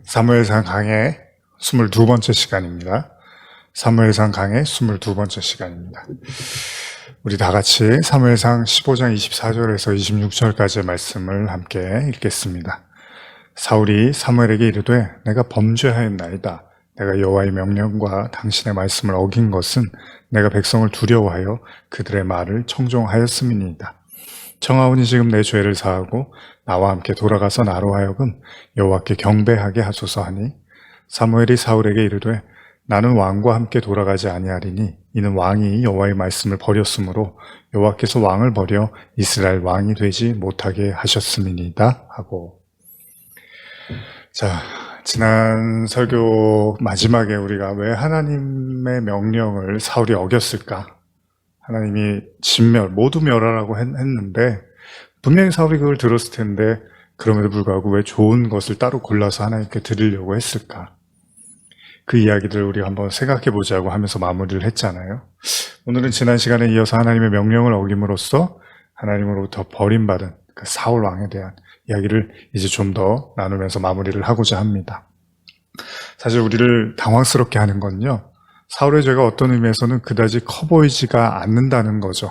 사무엘상 강의 22번째 시간입니다. 사무엘상 강의 22번째 시간입니다. 우리 다 같이 사무엘상 15장 24절에서 26절까지의 말씀을 함께 읽겠습니다. 사울이 사무엘에게 이르되 내가 범죄하였나이다. 내가 여호와의 명령과 당신의 말씀을 어긴 것은 내가 백성을 두려워하여 그들의 말을 청종하였음이니이다. 청하오니 지금 내 죄를 사하고 나와 함께 돌아가서 나로 하여금 여호와께 경배하게 하소서 하니 사무엘이 사울에게 이르되 나는 왕과 함께 돌아가지 아니하리니 이는 왕이 여호와의 말씀을 버렸으므로 여호와께서 왕을 버려 이스라엘 왕이 되지 못하게 하셨음이니이다 하고. 자, 지난 설교 마지막에 우리가 왜 하나님의 명령을 사울이 어겼을까? 하나님이 모두 멸하라고 했는데 분명히 사울이 그걸 들었을 텐데 그럼에도 불구하고 왜 좋은 것을 따로 골라서 하나님께 드리려고 했을까? 그 이야기들을 우리가 한번 생각해 보자고 하면서 마무리를 했잖아요. 오늘은 지난 시간에 이어서 하나님의 명령을 어김으로써 하나님으로부터 버림받은 그 사울 왕에 대한 이야기를 이제 좀 더 나누면서 마무리를 하고자 합니다. 사실 우리를 당황스럽게 하는 건요, 사울의 죄가 어떤 의미에서는 그다지 커 보이지가 않는다는 거죠.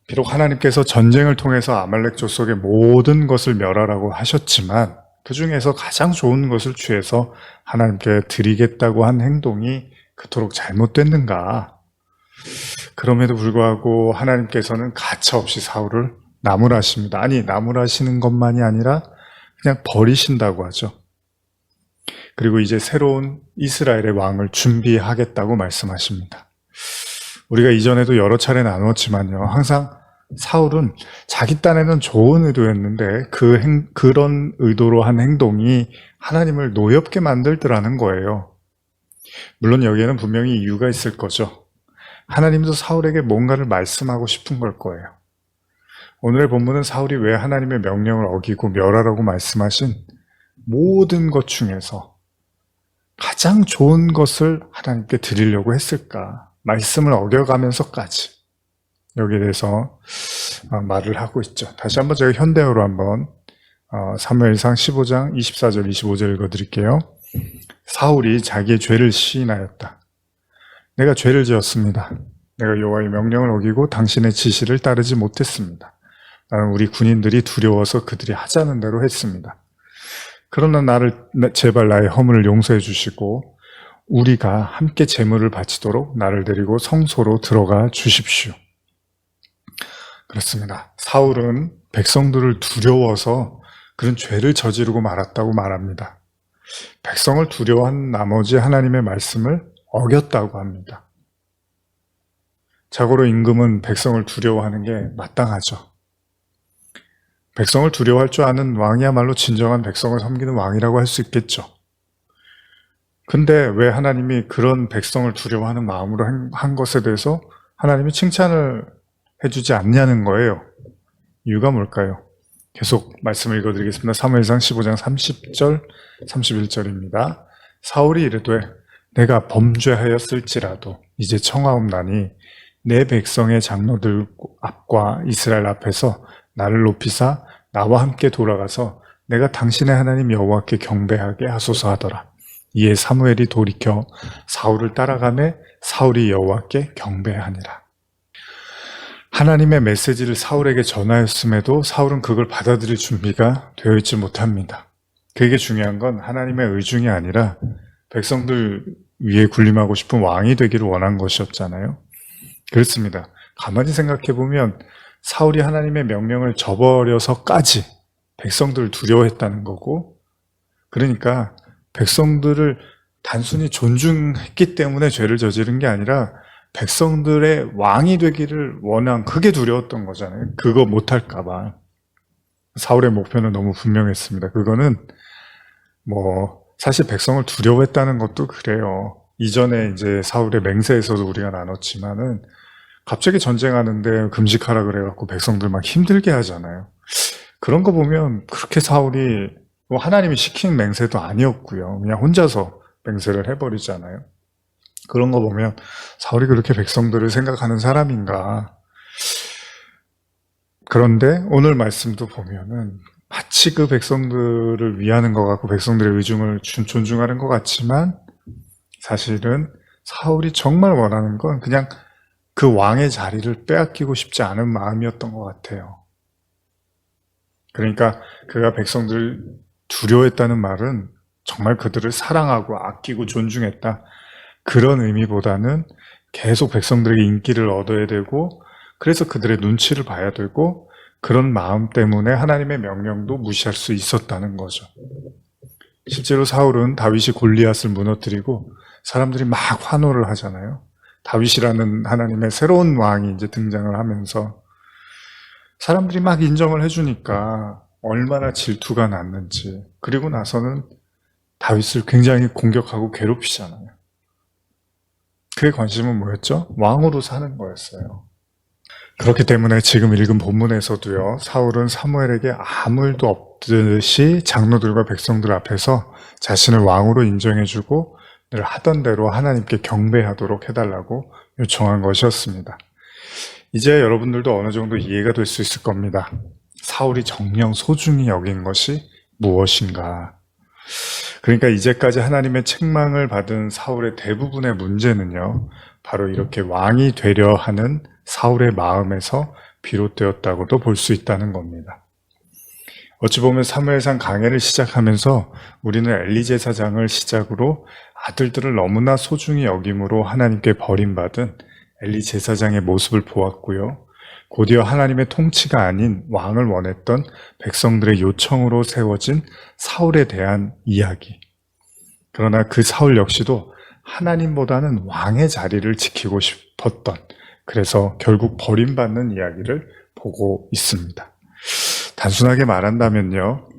비록 하나님께서 전쟁을 통해서 아말렉 족속의 모든 것을 멸하라고 하셨지만 그 중에서 가장 좋은 것을 취해서 하나님께 드리겠다고 한 행동이 그토록 잘못됐는가? 그럼에도 불구하고 하나님께서는 가차없이 사울을 나무라십니다. 아니, 나무라시는 것만이 아니라 그냥 버리신다고 하죠. 그리고 이제 새로운 이스라엘의 왕을 준비하겠다고 말씀하십니다. 우리가 이전에도 여러 차례 나눴지만요, 항상 사울은 자기 딴에는 좋은 의도였는데 그런 의도로 한 행동이 하나님을 노엽게 만들더라는 거예요. 물론 여기에는 분명히 이유가 있을 거죠. 하나님도 사울에게 뭔가를 말씀하고 싶은 걸 거예요. 오늘의 본문은 사울이 왜 하나님의 명령을 어기고 멸하라고 말씀하신 모든 것 중에서 가장 좋은 것을 하나님께 드리려고 했을까? 말씀을 어겨가면서까지 여기에 대해서 말을 하고 있죠. 다시 한번 제가 현대어로 한번 사무엘상 15장 24절 25절 읽어드릴게요. 사울이 자기의 죄를 시인하였다. 내가 죄를 지었습니다. 내가 여호와의 명령을 어기고 당신의 지시를 따르지 못했습니다. 나는 우리 군인들이 두려워서 그들이 하자는 대로 했습니다. 그러나 제발 나의 허물을 용서해 주시고 우리가 함께 제물을 바치도록 나를 데리고 성소로 들어가 주십시오. 그렇습니다. 사울은 백성들을 두려워서 그런 죄를 저지르고 말았다고 말합니다. 백성을 두려워한 나머지 하나님의 말씀을 어겼다고 합니다. 자고로 임금은 백성을 두려워하는 게 마땅하죠. 백성을 두려워할 줄 아는 왕이야말로 진정한 백성을 섬기는 왕이라고 할 수 있겠죠. 근데 왜 하나님이 그런 백성을 두려워하는 마음으로 한 것에 대해서 하나님이 칭찬을 해주지 않냐는 거예요. 이유가 뭘까요? 계속 말씀을 읽어드리겠습니다. 사무엘상 15장 30절, 31절입니다. 사울이 이르되 내가 범죄하였을지라도 이제 청하옵나니 내 백성의 장로들 앞과 이스라엘 앞에서 나를 높이사 나와 함께 돌아가서 내가 당신의 하나님 여호와께 경배하게 하소서 하더라. 이에 사무엘이 돌이켜 사울을 따라가매 사울이 여호와께 경배하니라. 하나님의 메시지를 사울에게 전하였음에도 사울은 그걸 받아들일 준비가 되어 있지 못합니다. 그게 중요한 건 하나님의 의중이 아니라 백성들 위에 군림하고 싶은 왕이 되기를 원한 것이었잖아요. 그렇습니다. 가만히 생각해보면 사울이 하나님의 명령을 저버려서까지 백성들을 두려워했다는 거고, 그러니까 백성들을 단순히 존중했기 때문에 죄를 저지른 게 아니라 백성들의 왕이 되기를 원한, 그게 두려웠던 거잖아요. 그거 못할까봐. 사울의 목표는 너무 분명했습니다. 그거는 사실 백성을 두려워했다는 것도 그래요. 이전에 이제 사울의 맹세에서도 우리가 나눴지만은 갑자기 전쟁하는데 금식하라 그래갖고 백성들 막 힘들게 하잖아요. 그런 거 보면 그렇게 사울이 하나님이 시킨 맹세도 아니었고요. 그냥 혼자서 맹세를 해버리잖아요. 그런 거 보면 사울이 그렇게 백성들을 생각하는 사람인가. 그런데 오늘 말씀도 보면은 마치 그 백성들을 위하는 것 같고 백성들의 의중을 존중하는 것 같지만 사실은 사울이 정말 원하는 건 그냥 그 왕의 자리를 빼앗기고 싶지 않은 마음이었던 것 같아요. 그러니까 그가 백성들을 두려워했다는 말은 정말 그들을 사랑하고 아끼고 존중했다. 그런 의미보다는 계속 백성들에게 인기를 얻어야 되고 그래서 그들의 눈치를 봐야 되고 그런 마음 때문에 하나님의 명령도 무시할 수 있었다는 거죠. 실제로 사울은 다윗이 골리앗을 무너뜨리고 사람들이 막 환호를 하잖아요. 다윗이라는 하나님의 새로운 왕이 이제 등장을 하면서 사람들이 막 인정을 해주니까 얼마나 질투가 났는지. 그리고 나서는 다윗을 굉장히 공격하고 괴롭히잖아요. 그의 관심은 뭐였죠? 왕으로 사는 거였어요. 그렇기 때문에 지금 읽은 본문에서도요, 사울은 사무엘에게 아무 일도 없듯이 장로들과 백성들 앞에서 자신을 왕으로 인정해주고 늘 하던 대로 하나님께 경배하도록 해달라고 요청한 것이었습니다. 이제 여러분들도 어느 정도 이해가 될 수 있을 겁니다. 사울이 정녕 소중히 여긴 것이 무엇인가. 그러니까 이제까지 하나님의 책망을 받은 사울의 대부분의 문제는요, 바로 이렇게 왕이 되려 하는 사울의 마음에서 비롯되었다고도 볼 수 있다는 겁니다. 어찌 보면 사무엘상 강해를 시작하면서 우리는 엘리 제사장을 시작으로 아들들을 너무나 소중히 여김으로 하나님께 버림받은 엘리 제사장의 모습을 보았고요. 곧이어 하나님의 통치가 아닌 왕을 원했던 백성들의 요청으로 세워진 사울에 대한 이야기. 그러나 그 사울 역시도 하나님보다는 왕의 자리를 지키고 싶었던, 그래서 결국 버림받는 이야기를 보고 있습니다. 단순하게 말한다면요,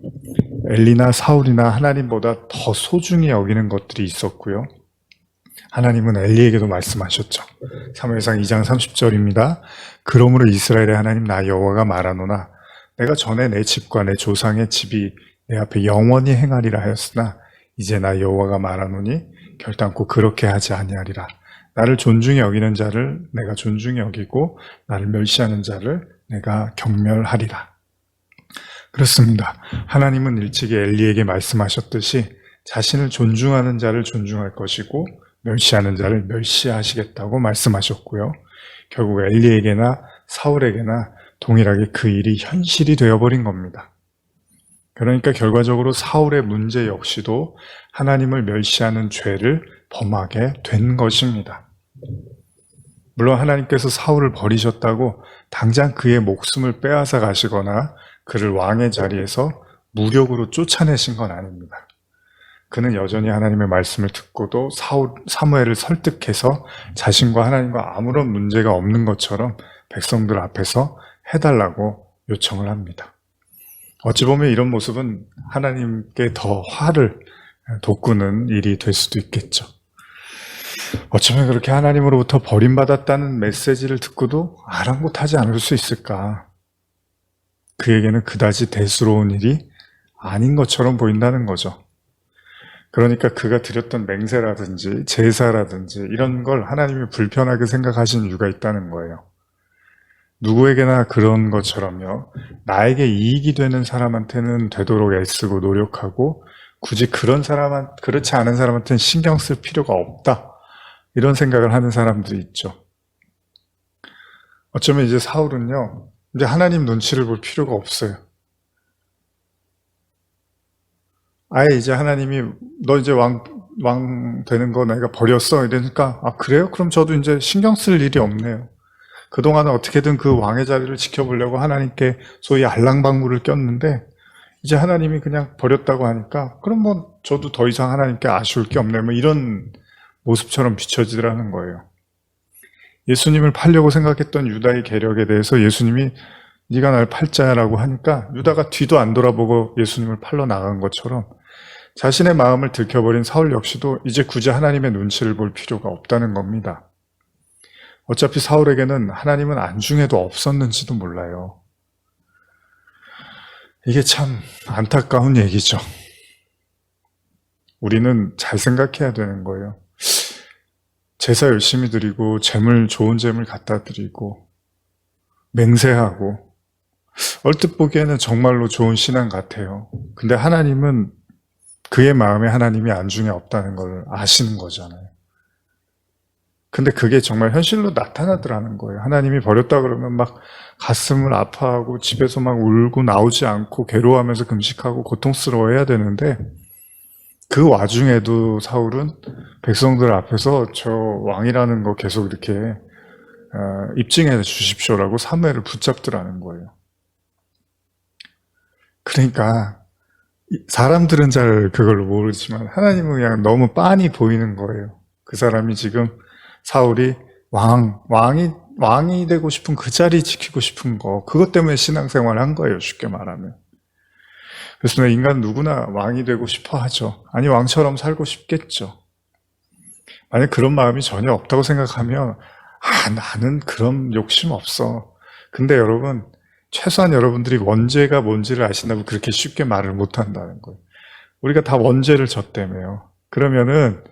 엘리나 사울이나 하나님보다 더 소중히 여기는 것들이 있었고요. 하나님은 엘리에게도 말씀하셨죠. 사무엘상 2장 30절입니다. 그러므로 이스라엘의 하나님 나 여호와가 말하노나 내가 전에 내 집과 내 조상의 집이 내 앞에 영원히 행하리라 하였으나 이제 나 여호와가 말하노니 결단코 그렇게 하지 아니하리라. 나를 존중히 여기는 자를 내가 존중히 여기고 나를 멸시하는 자를 내가 경멸하리라. 그렇습니다. 하나님은 일찍이 엘리에게 말씀하셨듯이 자신을 존중하는 자를 존중할 것이고 멸시하는 자를 멸시하시겠다고 말씀하셨고요. 결국 엘리에게나 사울에게나 동일하게 그 일이 현실이 되어버린 겁니다. 그러니까 결과적으로 사울의 문제 역시도 하나님을 멸시하는 죄를 범하게 된 것입니다. 물론 하나님께서 사울을 버리셨다고 당장 그의 목숨을 빼앗아 가시거나 그를 왕의 자리에서 무력으로 쫓아내신 건 아닙니다. 그는 여전히 하나님의 말씀을 듣고도 사무엘을 설득해서 자신과 하나님과 아무런 문제가 없는 것처럼 백성들 앞에서 해달라고 요청을 합니다. 어찌 보면 이런 모습은 하나님께 더 화를 돋구는 일이 될 수도 있겠죠. 어쩌면 그렇게 하나님으로부터 버림받았다는 메시지를 듣고도 아랑곳하지 않을 수 있을까? 그에게는 그다지 대수로운 일이 아닌 것처럼 보인다는 거죠. 그러니까 그가 드렸던 맹세라든지 제사라든지 이런 걸 하나님이 불편하게 생각하신 이유가 있다는 거예요. 누구에게나 그런 것처럼요. 나에게 이익이 되는 사람한테는 되도록 애쓰고 노력하고 굳이 그렇지 않은 사람한테는 신경 쓸 필요가 없다. 이런 생각을 하는 사람들이 있죠. 어쩌면 이제 사울은요. 이제 하나님 눈치를 볼 필요가 없어요. 아예 이제 하나님이 너 이제 왕 되는 거 내가 버렸어 이러니까 아 그래요? 그럼 저도 이제 신경 쓸 일이 없네요. 그동안은 어떻게든 그 왕의 자리를 지켜보려고 하나님께 소위 알랑방구를 꼈는데 이제 하나님이 그냥 버렸다고 하니까 그럼 뭐 저도 더 이상 하나님께 아쉬울 게 없네 뭐 이런 모습처럼 비춰지더라는 거예요. 예수님을 팔려고 생각했던 유다의 계략에 대해서 예수님이 네가 날 팔자라고 하니까 유다가 뒤도 안 돌아보고 예수님을 팔러 나간 것처럼 자신의 마음을 들켜버린 사울 역시도 이제 굳이 하나님의 눈치를 볼 필요가 없다는 겁니다. 어차피 사울에게는 하나님은 안중에도 없었는지도 몰라요. 이게 참 안타까운 얘기죠. 우리는 잘 생각해야 되는 거예요. 제사 열심히 드리고 좋은 재물 갖다 드리고 맹세하고 얼뜻 보기에는 정말로 좋은 신앙 같아요. 근데 하나님은 그의 마음에 하나님이 안중에 없다는 걸 아시는 거잖아요. 근데 그게 정말 현실로 나타나더라는 거예요. 하나님이 버렸다 그러면 막 가슴을 아파하고 집에서 막 울고 나오지 않고 괴로워하면서 금식하고 고통스러워해야 되는데 그 와중에도 사울은 백성들 앞에서 저 왕이라는 거 계속 이렇게 입증해 주십시오라고 사무엘을 붙잡더라는 거예요. 그러니까 사람들은 잘 그걸 모르지만 하나님은 그냥 너무 빤히 보이는 거예요. 그 사람이 지금 사울이 왕이 되고 싶은 그 자리 지키고 싶은 거, 그것 때문에 신앙생활을 한 거예요, 쉽게 말하면. 그래서 인간 누구나 왕이 되고 싶어 하죠. 아니, 왕처럼 살고 싶겠죠. 만약 그런 마음이 전혀 없다고 생각하면, 나는 그런 욕심 없어. 근데 여러분, 최소한 여러분들이 원죄가 뭔지를 아신다고 그렇게 쉽게 말을 못 한다는 거예요. 우리가 다 원죄를 졌다며요. 그러면은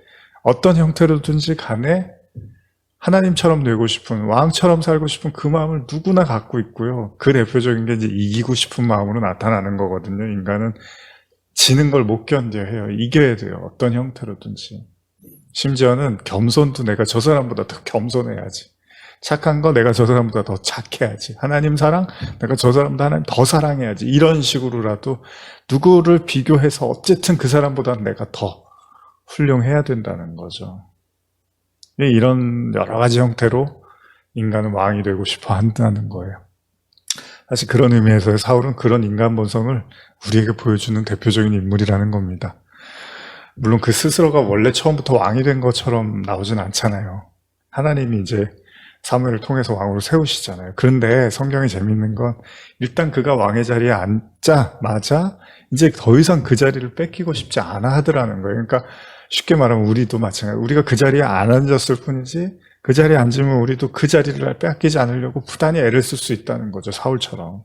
어떤 형태로든지 간에 하나님처럼 되고 싶은, 왕처럼 살고 싶은 그 마음을 누구나 갖고 있고요. 그 대표적인 게 이제 이기고 싶은 마음으로 나타나는 거거든요. 인간은 지는 걸 못 견뎌야 해요. 이겨야 돼요. 어떤 형태로든지. 심지어는 겸손도 내가 저 사람보다 더 겸손해야지. 착한 거 내가 저 사람보다 더 착해야지. 하나님 사랑, 내가 저 사람보다 하나님 더 사랑해야지. 이런 식으로라도 누구를 비교해서 어쨌든 그 사람보다 내가 더 훌륭해야 된다는 거죠. 이런 여러 가지 형태로 인간은 왕이 되고 싶어 한다는 거예요. 사실 그런 의미에서 사울은 그런 인간 본성을 우리에게 보여주는 대표적인 인물이라는 겁니다. 물론 그 스스로가 원래 처음부터 왕이 된 것처럼 나오진 않잖아요. 하나님이 이제 사무엘을 통해서 왕으로 세우시잖아요. 그런데 성경이 재밌는 건 일단 그가 왕의 자리에 앉자마자 이제 더 이상 그 자리를 뺏기고 싶지 않아 하더라는 거예요. 그러니까 쉽게 말하면 우리도 마찬가지예요. 우리가 그 자리에 안 앉았을 뿐이지 그 자리에 앉으면 우리도 그 자리를 뺏기지 않으려고 부단히 애를 쓸 수 있다는 거죠. 사울처럼.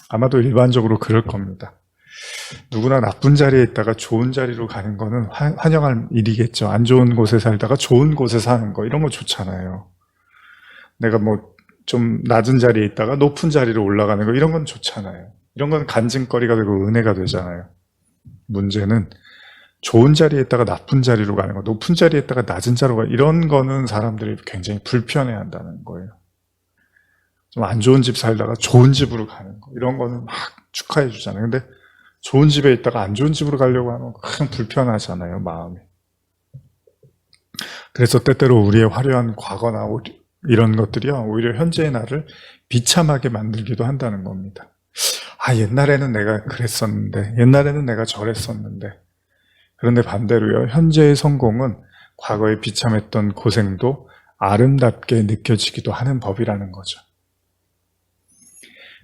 아마도 일반적으로 그럴 겁니다. 누구나 나쁜 자리에 있다가 좋은 자리로 가는 거는 환영할 일이겠죠. 안 좋은 곳에 살다가 좋은 곳에 사는 거 이런 거 좋잖아요. 내가 뭐 좀 낮은 자리에 있다가 높은 자리로 올라가는 거 이런 건 좋잖아요. 이런 건 간증거리가 되고 은혜가 되잖아요. 문제는 좋은 자리에 있다가 나쁜 자리로 가는 거, 높은 자리에 있다가 낮은 자리로 가는 거 이런 거는 사람들이 굉장히 불편해한다는 거예요. 좀 안 좋은 집 살다가 좋은 집으로 가는 거 이런 거는 막 축하해 주잖아요. 근데 좋은 집에 있다가 안 좋은 집으로 가려고 하면 큰 불편하잖아요, 마음이. 그래서 때때로 우리의 화려한 과거나 이런 것들이요, 오히려 현재의 나를 비참하게 만들기도 한다는 겁니다. 옛날에는 내가 그랬었는데, 옛날에는 내가 저랬었는데. 그런데 반대로요, 현재의 성공은 과거에 비참했던 고생도 아름답게 느껴지기도 하는 법이라는 거죠.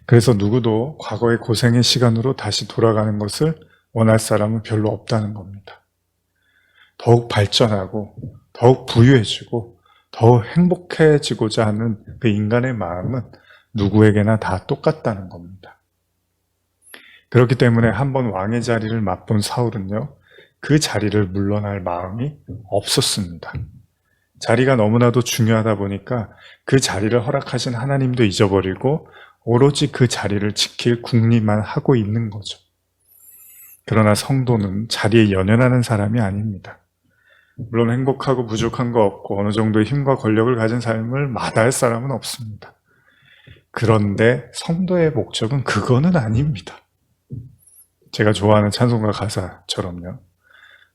그래서 누구도 과거의 고생의 시간으로 다시 돌아가는 것을 원할 사람은 별로 없다는 겁니다. 더욱 발전하고, 더욱 부유해지고, 더욱 행복해지고자 하는 그 인간의 마음은 누구에게나 다 똑같다는 겁니다. 그렇기 때문에 한번 왕의 자리를 맛본 사울은요, 그 자리를 물러날 마음이 없었습니다. 자리가 너무나도 중요하다 보니까 그 자리를 허락하신 하나님도 잊어버리고 오로지 그 자리를 지킬 궁리만 하고 있는 거죠. 그러나 성도는 자리에 연연하는 사람이 아닙니다. 물론 행복하고 부족한 거 없고 어느 정도의 힘과 권력을 가진 삶을 마다할 사람은 없습니다. 그런데 성도의 목적은 그거는 아닙니다. 제가 좋아하는 찬송가 가사처럼요.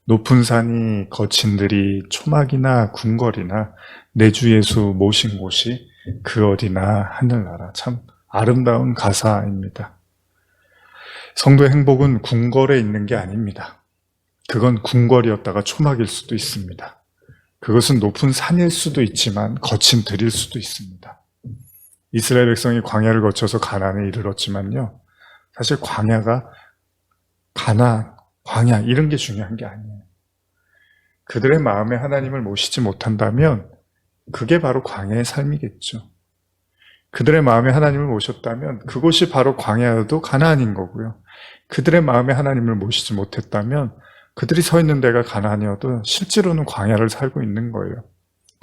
높은 산이 거친 들이 초막이나 궁궐이나 내 주 예수 모신 곳이 그 어디나 하늘나라. 참 아름다운 가사입니다. 성도의 행복은 궁궐에 있는 게 아닙니다. 그건 궁궐이었다가 초막일 수도 있습니다. 그것은 높은 산일 수도 있지만 거친 들일 수도 있습니다. 이스라엘 백성이 광야를 거쳐서 가나안에 이르렀지만요. 사실 광야 이런 게 중요한 게 아니에요. 그들의 마음에 하나님을 모시지 못한다면 그게 바로 광야의 삶이겠죠. 그들의 마음에 하나님을 모셨다면 그곳이 바로 광야여도 가나안인 거고요. 그들의 마음에 하나님을 모시지 못했다면 그들이 서 있는 데가 가나안이어도 실제로는 광야를 살고 있는 거예요.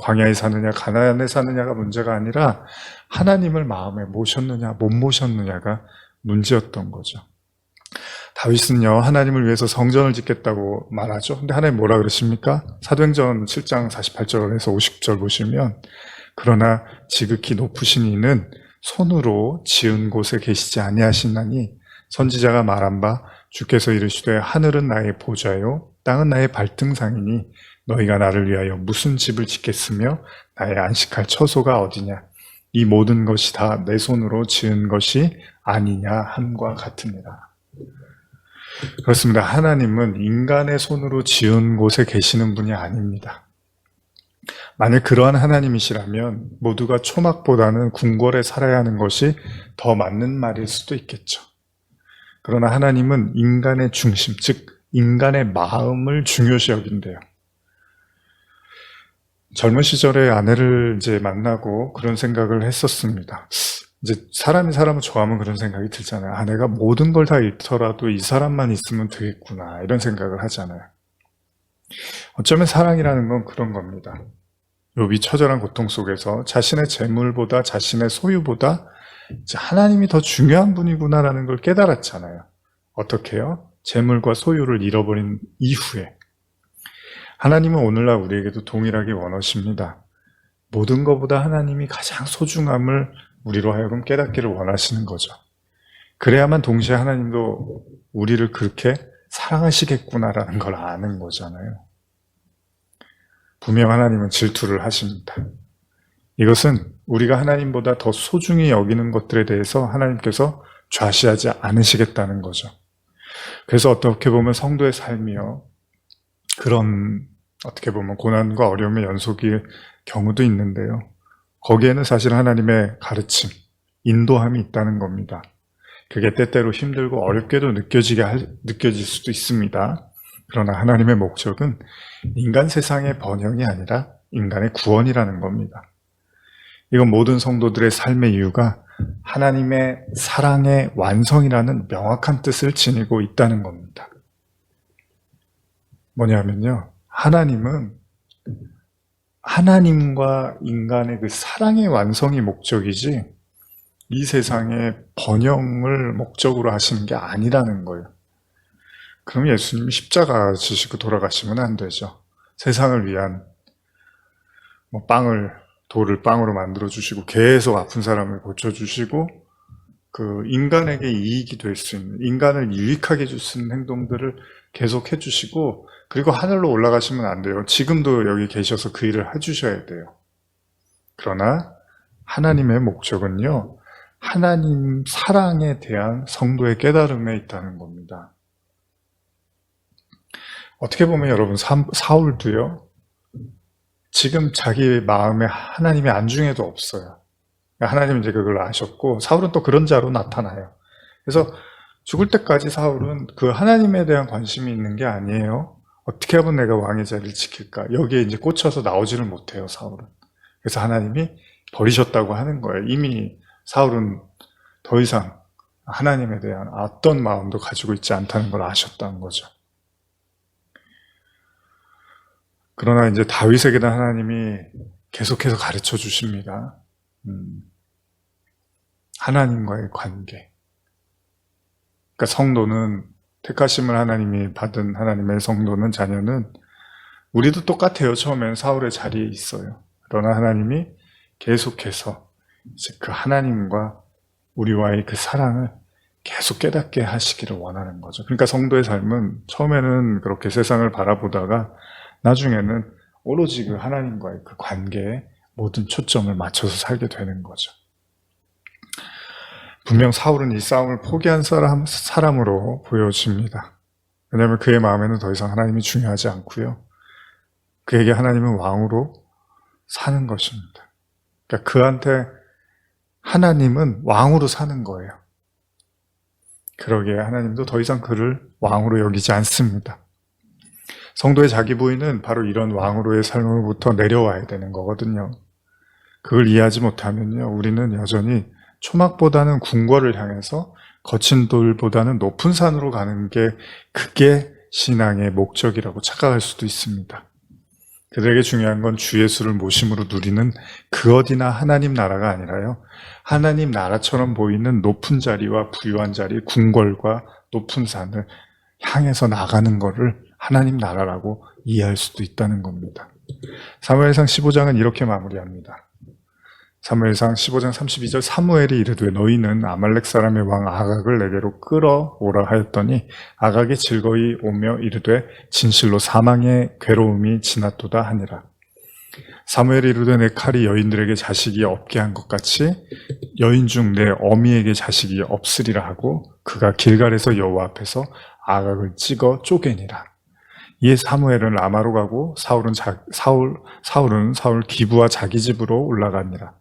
광야에 사느냐 가나안에 사느냐가 문제가 아니라 하나님을 마음에 모셨느냐 못 모셨느냐가 문제였던 거죠. 다윗은요, 하나님을 위해서 성전을 짓겠다고 말하죠. 근데 하나님 뭐라 그러십니까? 사도행전 7장 48절에서 50절 보시면, 그러나 지극히 높으신 이는 손으로 지은 곳에 계시지 아니하시나니 선지자가 말한 바 주께서 이르시되 하늘은 나의 보좌요 땅은 나의 발등상이니 너희가 나를 위하여 무슨 집을 짓겠으며 나의 안식할 처소가 어디냐. 이 모든 것이 다 내 손으로 지은 것이 아니냐 함과 같으니라. 그렇습니다. 하나님은 인간의 손으로 지은 곳에 계시는 분이 아닙니다. 만약 그러한 하나님이시라면 모두가 초막보다는 궁궐에 살아야 하는 것이 더 맞는 말일 수도 있겠죠. 그러나 하나님은 인간의 중심, 즉 인간의 마음을 중요시 여긴대요. 젊은 시절에 아내를 이제 만나고 그런 생각을 했었습니다. 이제 사람이 사람을 좋아하면 그런 생각이 들잖아요. 아, 내가 모든 걸 다 잃더라도 이 사람만 있으면 되겠구나, 이런 생각을 하잖아요. 어쩌면 사랑이라는 건 그런 겁니다. 욥이 처절한 고통 속에서 자신의 재물보다 자신의 소유보다 이제 하나님이 더 중요한 분이구나라는 걸 깨달았잖아요. 어떻게요? 재물과 소유를 잃어버린 이후에. 하나님은 오늘날 우리에게도 동일하게 원하십니다. 모든 것보다 하나님이 가장 소중함을 우리로 하여금 깨닫기를 원하시는 거죠. 그래야만 동시에 하나님도 우리를 그렇게 사랑하시겠구나라는 걸 아는 거잖아요. 분명 하나님은 질투를 하십니다. 이것은 우리가 하나님보다 더 소중히 여기는 것들에 대해서 하나님께서 좌시하지 않으시겠다는 거죠. 그래서 어떻게 보면 성도의 삶이요, 그런 어떻게 보면 고난과 어려움의 연속일 경우도 있는데요. 거기에는 사실 하나님의 가르침, 인도함이 있다는 겁니다. 그게 때때로 힘들고 어렵게도 느껴질 수도 있습니다. 그러나 하나님의 목적은 인간 세상의 번영이 아니라 인간의 구원이라는 겁니다. 이건 모든 성도들의 삶의 이유가 하나님의 사랑의 완성이라는 명확한 뜻을 지니고 있다는 겁니다. 뭐냐면요, 하나님은 하나님과 인간의 그 사랑의 완성이 목적이지 이 세상의 번영을 목적으로 하시는 게 아니라는 거예요. 그럼 예수님이 십자가 지시고 돌아가시면 안 되죠. 세상을 위한 돌을 빵으로 만들어 주시고 계속 아픈 사람을 고쳐 주시고 그 인간에게 이익이 될 수 있는, 인간을 유익하게 해줄 수 있는 행동들을 계속 해주시고, 그리고 하늘로 올라가시면 안 돼요. 지금도 여기 계셔서 그 일을 해주셔야 돼요. 그러나 하나님의 목적은요, 하나님 사랑에 대한 성도의 깨달음에 있다는 겁니다. 어떻게 보면 여러분, 사울도요, 지금 자기 마음에 하나님이 안중에도 없어요. 하나님은 이제 그걸 아셨고, 사울은 또 그런 자로 나타나요. 그래서 죽을 때까지 사울은 그 하나님에 대한 관심이 있는 게 아니에요. 어떻게 하면 내가 왕의 자리를 지킬까? 여기에 이제 꽂혀서 나오지를 못해요, 사울은. 그래서 하나님이 버리셨다고 하는 거예요. 이미 사울은 더 이상 하나님에 대한 어떤 마음도 가지고 있지 않다는 걸 아셨다는 거죠. 그러나 이제 다윗에게는 하나님이 계속해서 가르쳐 주십니다. 하나님과의 관계. 그러니까 성도는, 택하심을 하나님이 받은 하나님의 성도는, 자녀는 우리도 똑같아요. 처음엔 사울의 자리에 있어요. 그러나 하나님이 계속해서 이제 그 하나님과 우리와의 그 사랑을 계속 깨닫게 하시기를 원하는 거죠. 그러니까 성도의 삶은 처음에는 그렇게 세상을 바라보다가 나중에는 오로지 그 하나님과의 그 관계에 모든 초점을 맞춰서 살게 되는 거죠. 분명 사울은 이 싸움을 포기한 사람으로 보여집니다. 왜냐하면 그의 마음에는 더 이상 하나님이 중요하지 않고요. 그에게 하나님은 왕으로 사는 것입니다. 그러니까 그한테 하나님은 왕으로 사는 거예요. 그러기에 하나님도 더 이상 그를 왕으로 여기지 않습니다. 성도의 자기 부인은 바로 이런 왕으로의 삶으로부터 내려와야 되는 거거든요. 그걸 이해하지 못하면요, 우리는 여전히 초막보다는 궁궐을 향해서 거친 돌보다는 높은 산으로 가는 게, 그게 신앙의 목적이라고 착각할 수도 있습니다. 그들에게 중요한 건 주 예수를 모심으로 누리는 그 어디나 하나님 나라가 아니라요. 하나님 나라처럼 보이는 높은 자리와 부유한 자리, 궁궐과 높은 산을 향해서 나가는 것을 하나님 나라라고 이해할 수도 있다는 겁니다. 사무엘상 15장은 이렇게 마무리합니다. 사무엘상 15장 32절 사무엘이 이르되 너희는 아말렉 사람의 왕 아각을 내게로 끌어오라 하였더니 아각이 즐거이 오며 이르되 진실로 사망의 괴로움이 지났도다 하니라. 사무엘이 이르되 내 칼이 여인들에게 자식이 없게 한 것 같이 여인 중 내 어미에게 자식이 없으리라 하고 그가 길갈에서 여호와 앞에서 아각을 찍어 쪼개니라. 이에 사무엘은 라마로 가고 사울은 사울 기브와 자기 집으로 올라가니라.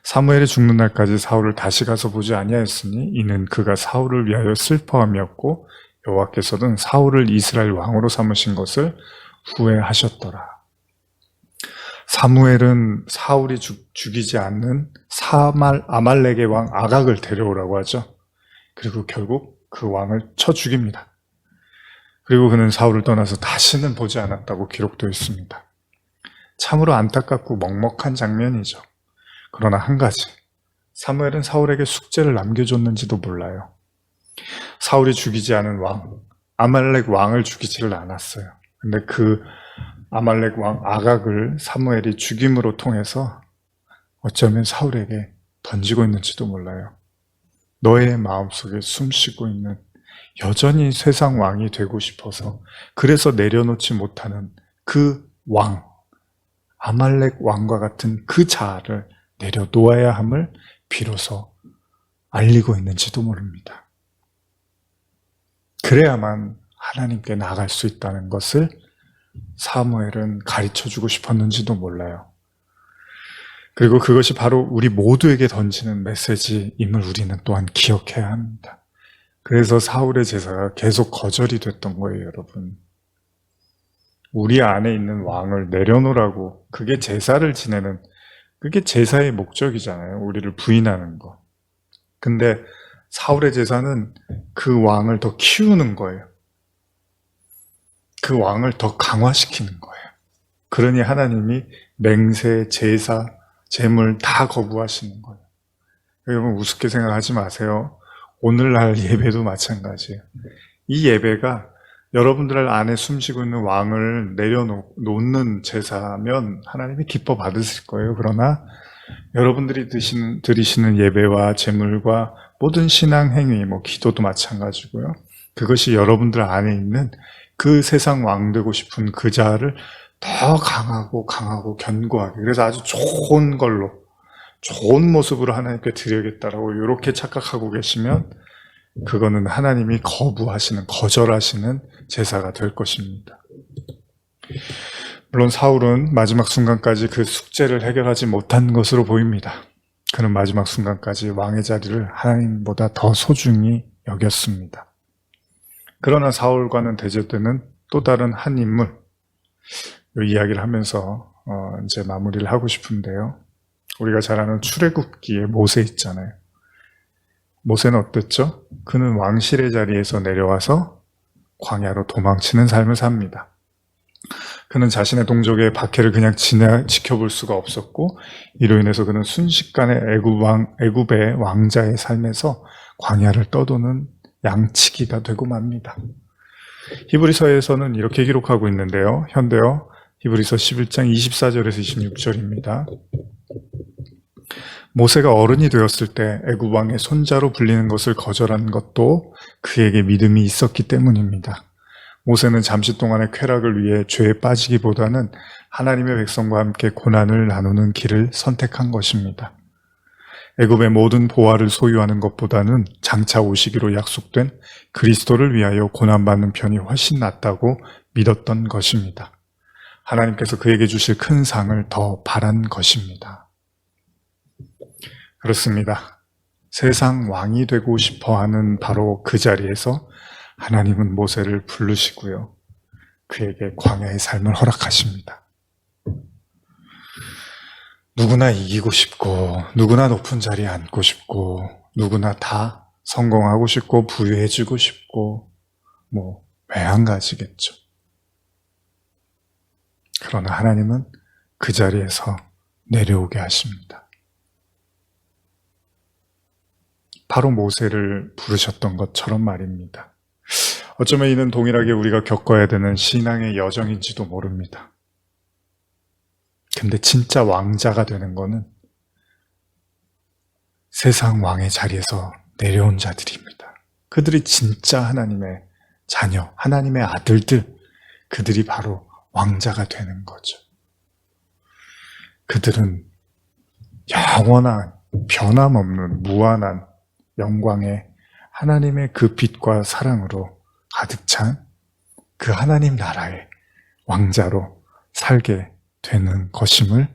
사무엘이 죽는 날까지 사울을 다시 가서 보지 아니하였으니 이는 그가 사울을 위하여 슬퍼함이었고 여호와께서는 사울을 이스라엘 왕으로 삼으신 것을 후회하셨더라. 사무엘은 사울이 죽이지 않는 아말렉의 왕 아각을 데려오라고 하죠. 그리고 결국 그 왕을 쳐 죽입니다. 그리고 그는 사울을 떠나서 다시는 보지 않았다고 기록되어 있습니다. 참으로 안타깝고 먹먹한 장면이죠. 그러나 한 가지, 사무엘은 사울에게 숙제를 남겨줬는지도 몰라요. 사울이 죽이지 않은 왕, 아말렉 왕을 죽이지를 않았어요. 근데 그 아말렉 왕 아각을 사무엘이 죽임으로 통해서 어쩌면 사울에게 던지고 있는지도 몰라요. 너의 마음속에 숨쉬고 있는 여전히 세상 왕이 되고 싶어서 그래서 내려놓지 못하는 그 왕, 아말렉 왕과 같은 그 자아를 내려놓아야 함을 비로소 알리고 있는지도 모릅니다. 그래야만 하나님께 나아갈 수 있다는 것을 사무엘은 가르쳐주고 싶었는지도 몰라요. 그리고 그것이 바로 우리 모두에게 던지는 메시지임을 우리는 또한 기억해야 합니다. 그래서 사울의 제사가 계속 거절이 됐던 거예요, 여러분. 우리 안에 있는 왕을 내려놓으라고, 그게 제사를 지내는, 그게 제사의 목적이잖아요. 우리를 부인하는 거. 근데 사울의 제사는 그 왕을 더 키우는 거예요. 그 왕을 더 강화시키는 거예요. 그러니 하나님이 맹세, 제사, 제물 다 거부하시는 거예요. 여러분 우습게 생각하지 마세요. 오늘날 예배도 마찬가지예요. 이 예배가 여러분들 안에 숨쉬고 있는 왕을 내려놓는 제사면 하나님이 기뻐 받으실 거예요. 그러나 여러분들이 드리시는 예배와 제물과 모든 신앙 행위, 기도도 마찬가지고요. 그것이 여러분들 안에 있는 그 세상 왕 되고 싶은 그 자를 더 강하고 견고하게, 그래서 아주 좋은 걸로, 좋은 모습으로 하나님께 드려야겠다라고 이렇게 착각하고 계시면 그거는 하나님이 거절하시는 제사가 될 것입니다. 물론 사울은 마지막 순간까지 그 숙제를 해결하지 못한 것으로 보입니다. 그는 마지막 순간까지 왕의 자리를 하나님보다 더 소중히 여겼습니다. 그러나 사울과는 대조되는 또 다른 한 인물, 이 이야기를 하면서 이제 마무리를 하고 싶은데요. 우리가 잘 아는 출애굽기에 모세 있잖아요. 모세는 어땠죠? 그는 왕실의 자리에서 내려와서 광야로 도망치는 삶을 삽니다. 그는 자신의 동족의 박해를 그냥 지켜볼 수가 없었고 이로 인해서 그는 순식간에 애굽의 왕자의 삶에서 광야를 떠도는 양치기가 되고 맙니다. 히브리서에서는 이렇게 기록하고 있는데요. 현대어 히브리서 11장 24절에서 26절입니다. 모세가 어른이 되었을 때 애굽 왕의 손자로 불리는 것을 거절한 것도 그에게 믿음이 있었기 때문입니다. 모세는 잠시 동안의 쾌락을 위해 죄에 빠지기보다는 하나님의 백성과 함께 고난을 나누는 길을 선택한 것입니다. 애굽의 모든 보화를 소유하는 것보다는 장차 오시기로 약속된 그리스도를 위하여 고난받는 편이 훨씬 낫다고 믿었던 것입니다. 하나님께서 그에게 주실 큰 상을 더 바란 것입니다. 그렇습니다. 세상 왕이 되고 싶어하는 바로 그 자리에서 하나님은 모세를 부르시고요. 그에게 광야의 삶을 허락하십니다. 누구나 이기고 싶고 누구나 높은 자리에 앉고 싶고 누구나 다 성공하고 싶고 부유해지고 싶고 매한가지겠죠. 그러나 하나님은 그 자리에서 내려오게 하십니다. 바로 모세를 부르셨던 것처럼 말입니다. 어쩌면 이는 동일하게 우리가 겪어야 되는 신앙의 여정인지도 모릅니다. 근데 진짜 왕자가 되는 거는 세상 왕의 자리에서 내려온 자들입니다. 그들이 진짜 하나님의 자녀, 하나님의 아들들, 그들이 바로 왕자가 되는 거죠. 그들은 영원한, 변함없는, 무한한 영광의 하나님의 그 빛과 사랑으로 가득 찬 그 하나님 나라의 왕자로 살게 되는 것임을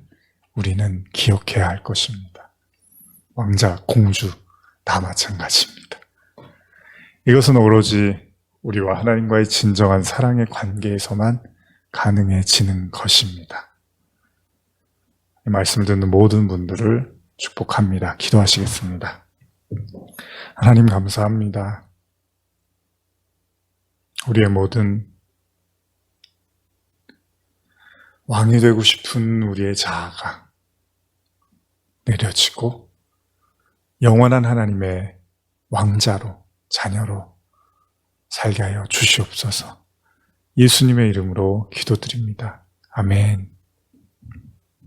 우리는 기억해야 할 것입니다. 왕자, 공주 다 마찬가지입니다. 이것은 오로지 우리와 하나님과의 진정한 사랑의 관계에서만 가능해지는 것입니다. 이 말씀을 듣는 모든 분들을 축복합니다. 기도하시겠습니다. 하나님 감사합니다. 우리의 모든 왕이 되고 싶은 우리의 자아가 내려지고 영원한 하나님의 왕자로, 자녀로 살게 하여 주시옵소서. 예수님의 이름으로 기도드립니다. 아멘.